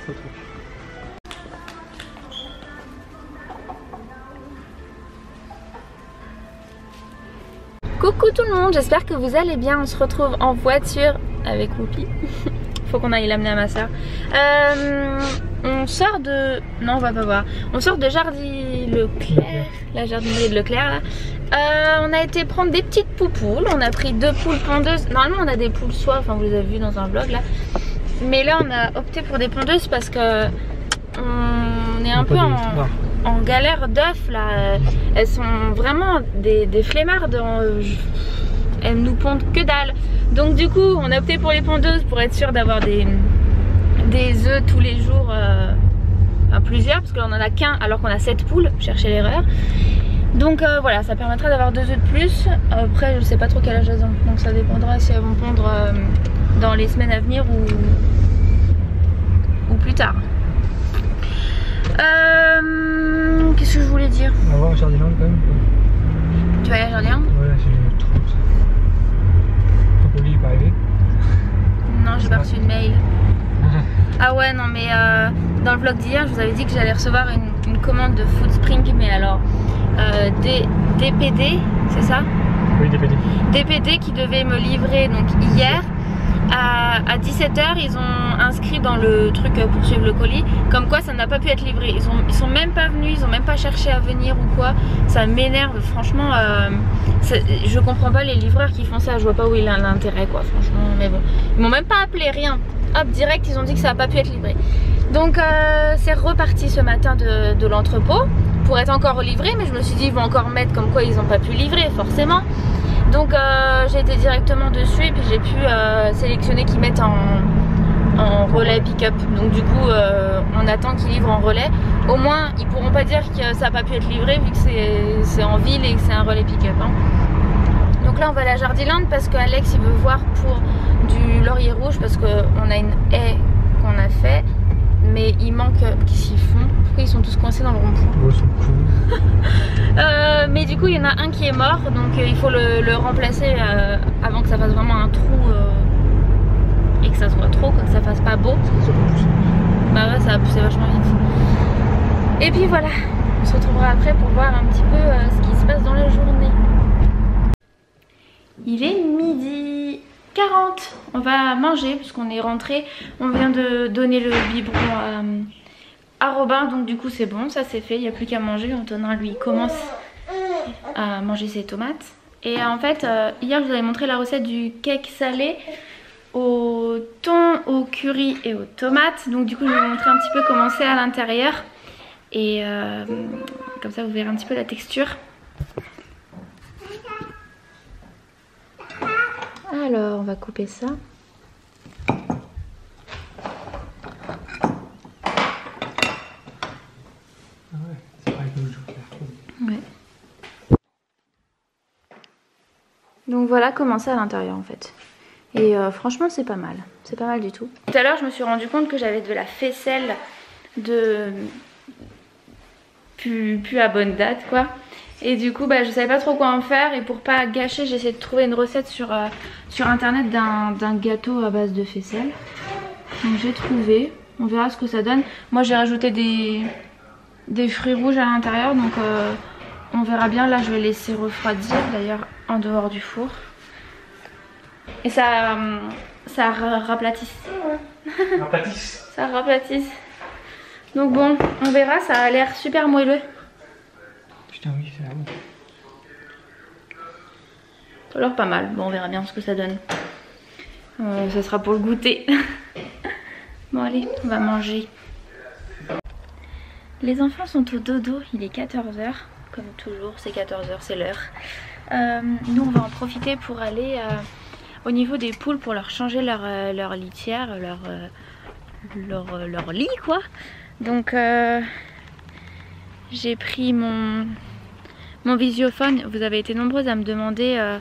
Trop trop. Coucou tout le monde, j'espère que vous allez bien. On se retrouve en voiture avec Whoopi. Faut qu'on aille l'amener à ma soeur. On sort de... Non, on va pas voir. On sort de Jardy Leclerc, la jardinerie de Leclerc là. On a été prendre des petites poupoules. On a pris 2 poules pondeuses. Normalement on a des poules soie, enfin vous les avez vues dans un vlog là. Mais là on a opté pour des pondeuses parce que on est un peu en galère d'œufs là. Elles sont vraiment des flemmardes. Elles nous pondent que dalle. Donc du coup on a opté pour les pondeuses pour être sûr d'avoir des œufs tous les jours, enfin plusieurs, parce que là on en a qu'un alors qu'on a 7 poules, cherchez l'erreur. Donc voilà, ça permettra d'avoir 2 œufs de plus. Après je sais pas trop quel âge elles ont, donc ça dépendra si elles vont pondre dans les semaines à venir ou plus tard. Qu'est-ce que je voulais dire? On va voir Jardiland quand même. Tu vas aller à Jardiland? Ouais, j'ai trop ça. Ton colis est pas arrivé? Non, j'ai pas reçu de mail. Ah ouais, non mais dans le vlog d'hier je vous avais dit que j'allais recevoir une commande de Foodspring, mais alors DPD, c'est ça? Oui, DPD. DPD qui devait me livrer donc hier à 17 h. Ils ont inscrit dans le truc pour suivre le colis comme quoi ça n'a pas pu être livré. Ils sont même pas venus, ils ont même pas cherché à venir ou quoi. Ça m'énerve franchement. Je comprends pas les livreurs qui font ça. Je vois pas où il a l'intérêt quoi, franchement. Mais bon, ils m'ont même pas appelé, rien. Hop, direct ils ont dit que ça n'a pas pu être livré. Donc c'est reparti ce matin de l'entrepôt pour être encore livré, mais je me suis dit ils vont encore mettre comme quoi ils n'ont pas pu livrer forcément. Donc j'ai été directement dessus et puis j'ai pu sélectionner qu'ils mettent en relais pick-up. Donc du coup on attend qu'ils livrent en relais. Au moins ils pourront pas dire que ça n'a pas pu être livré vu que c'est en ville et que c'est un relais pick-up hein. Donc là on va à la Jardiland parce que Alex il veut voir pour du laurier rouge parce qu'on a une haie qu'on a fait. Mais il manque... Qu'est-ce qu'ils font? Pourquoi ils sont tous coincés dans le rond-point? Oh, ils sont cool. Mais du coup il y en a un qui est mort. Donc il faut le remplacer avant que ça fasse vraiment un trou et que ça soit trop, que ça fasse pas beau. Bah ouais, ça va pousser vachement vite. Et puis voilà, on se retrouvera après pour voir un petit peu ce qui se passe dans la journée. Il est midi 40, on va manger puisqu'on est rentré. On vient de donner le biberon à Robin, donc du coup c'est bon, ça c'est fait, il n'y a plus qu'à manger. Antonin lui commence à manger ses tomates. Et en fait hier je vous avais montré la recette du cake salé au thon, au curry et aux tomates. Donc du coup je vais vous montrer un petit peu comment c'est à l'intérieur. Et comme ça vous verrez un petit peu la texture. Alors on va couper ça. Ouais. Donc voilà comment c'est à l'intérieur en fait. Et franchement c'est pas mal. C'est pas mal du tout. Tout à l'heure je me suis rendu compte que j'avais de la faisselle de plus à bonne date quoi. Et du coup bah, je savais pas trop quoi en faire. Et pour pas gâcher j'ai essayé de trouver une recette sur internet d'un gâteau à base de faisselle. Donc j'ai trouvé. On verra ce que ça donne. Moi j'ai rajouté des fruits rouges à l'intérieur. Donc on verra bien. Là je vais laisser refroidir d'ailleurs en dehors du four. Et ça raplatisse. Raplatisse. Ça raplatisse. Donc bon, on verra, ça a l'air super moelleux. Putain oui, c'est vraiment. Ça a l'air pas mal, bon on verra bien ce que ça donne. Ça sera pour le goûter. Bon allez, on va manger. Les enfants sont au dodo, il est 14 h. Comme toujours, c'est 14 h, c'est l'heure. Nous on va en profiter pour aller au niveau des poules pour leur changer leur litière, leur lit quoi. Donc j'ai pris mon visiophone. Vous avez été nombreuses à me demander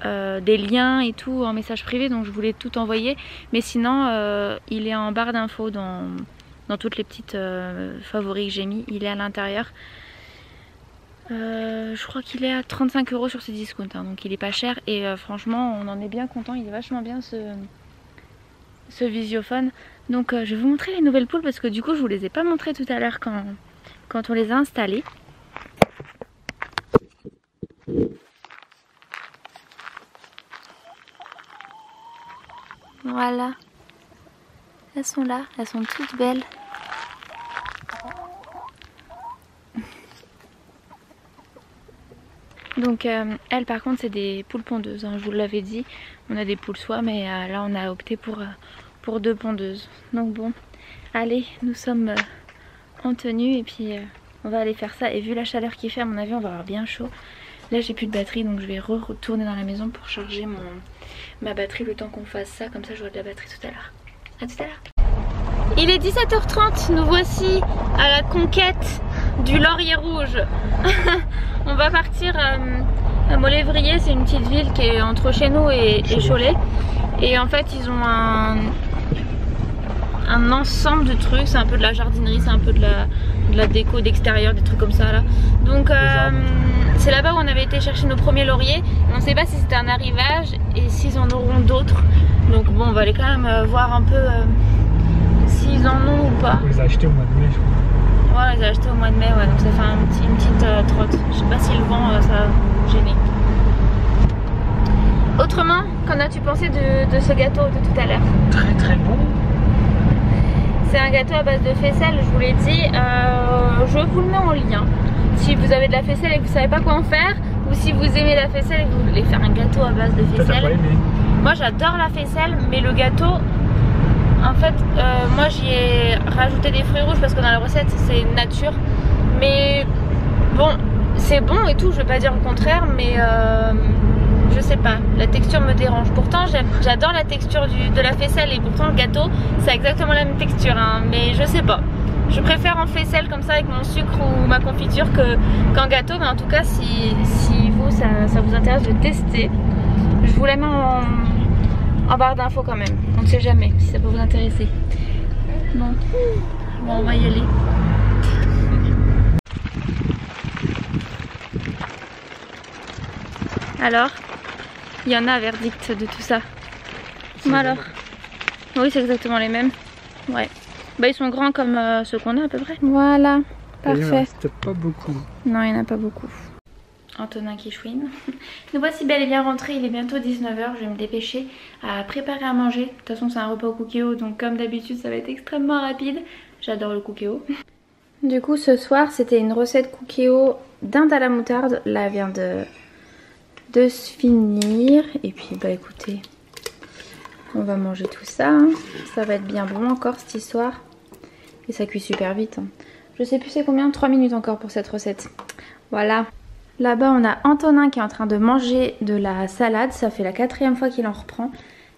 des liens et tout en message privé, donc je voulais tout envoyer. Mais sinon il est en barre d'infos dans toutes les petites favoris que j'ai mis. Il est à l'intérieur. Je crois qu'il est à 35 € sur Cdiscount hein, donc il est pas cher et franchement on en est bien content. Il est vachement bien ce visiophone. Donc je vais vous montrer les nouvelles poules parce que du coup je vous les ai pas montrées tout à l'heure quand on les a installées. Voilà, elles sont là, elles sont toutes belles. Donc elles par contre c'est des poules pondeuses, hein, je vous l'avais dit, on a des poules soie mais là on a opté pour 2 pondeuses. Donc bon, allez, nous sommes en tenue et puis on va aller faire ça, et vu la chaleur qu'il fait à mon avis on va avoir bien chaud. Là j'ai plus de batterie donc je vais retourner dans la maison pour charger ma batterie le temps qu'on fasse ça, comme ça j'aurai de la batterie tout à l'heure. A tout à l'heure. Il est 17h30, nous voici à la conquête du laurier rouge. On va partir à Molévrier, c'est une petite ville qui est entre chez nous et Cholet. Et en fait ils ont un ensemble de trucs, c'est un peu de la jardinerie, c'est un peu de la déco d'extérieur, des trucs comme ça là. Donc c'est là-bas où on avait été chercher nos premiers lauriers. On ne sait pas si c'était un arrivage et s'ils en auront d'autres. Donc bon, on va aller quand même voir un peu s'ils en ont ou pas. On les a achetés au mois de mai, je crois. Ouais, on les a achetés au mois de mai, ouais, donc ça fait une petite trotte. Je sais pas si le vent ça va gêner. Autrement, qu'en as-tu pensé de ce gâteau de tout à l'heure? Très très bon. C'est un gâteau à base de faisselle, je vous l'ai dit. Je vous le mets en lien. Si vous avez de la faisselle et que vous savez pas quoi en faire, ou si vous aimez la faisselle et que vous voulez faire un gâteau à base de faisselle. T'as pas aimé? Moi j'adore la faisselle, mais le gâteau, en fait, moi j'y ai rajouté des fruits rouges parce que dans la recette c'est nature. Mais bon, c'est bon et tout, je vais pas dire le contraire, mais je sais pas, la texture me dérange. Pourtant j'adore la texture de la faisselle et pourtant le gâteau c'est exactement la même texture, hein, mais je sais pas. Je préfère en faisselle comme ça avec mon sucre ou ma confiture qu'en gâteau, mais en tout cas si vous ça vous intéresse de tester, je vous la mets en barre d'infos quand même. On ne sait jamais si ça peut vous intéresser. Bon, on va y aller. Alors, il y en a un verdict de tout ça. Bon alors, oui c'est exactement les mêmes. Ouais. Bah ils sont grands comme ceux qu'on a à peu près. Voilà, parfait. Il en reste pas beaucoup. Non, il n'y en a pas beaucoup. Antonin qui chouine. Nous voici bel et bien rentrés, il est bientôt 19h, je vais me dépêcher à préparer à manger. De toute façon c'est un repas au cookéo, donc comme d'habitude ça va être extrêmement rapide. J'adore le cookéo. Du coup ce soir c'était une recette cookéo dinde à la moutarde. Là elle vient de se finir. Et puis bah écoutez, on va manger tout ça. Hein. Ça va être bien bon encore cette histoire. Et ça cuit super vite. Hein. Je sais plus c'est combien, 3 minutes encore pour cette recette. Voilà. Là-bas on a Antonin qui est en train de manger de la salade. Ça fait la 4e fois qu'il en reprend.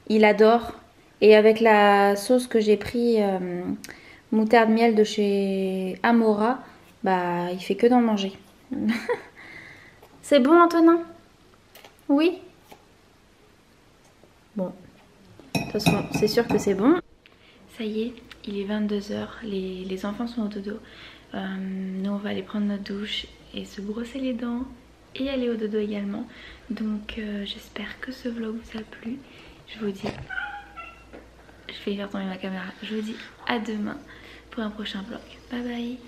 Il adore. Et avec la sauce que j'ai pris moutarde miel de chez Amora, bah il fait que d'en manger. C'est bon Antonin? Oui? Bon. De toute façon c'est sûr que c'est bon. Ça y est, il est 22h. Les enfants sont au dodo. Nous on va aller prendre notre douche et se brosser les dents et aller au dodo également. Donc j'espère que ce vlog vous a plu. Je vous dis, je vais faire tomber ma caméra, je vous dis à demain pour un prochain vlog. Bye bye.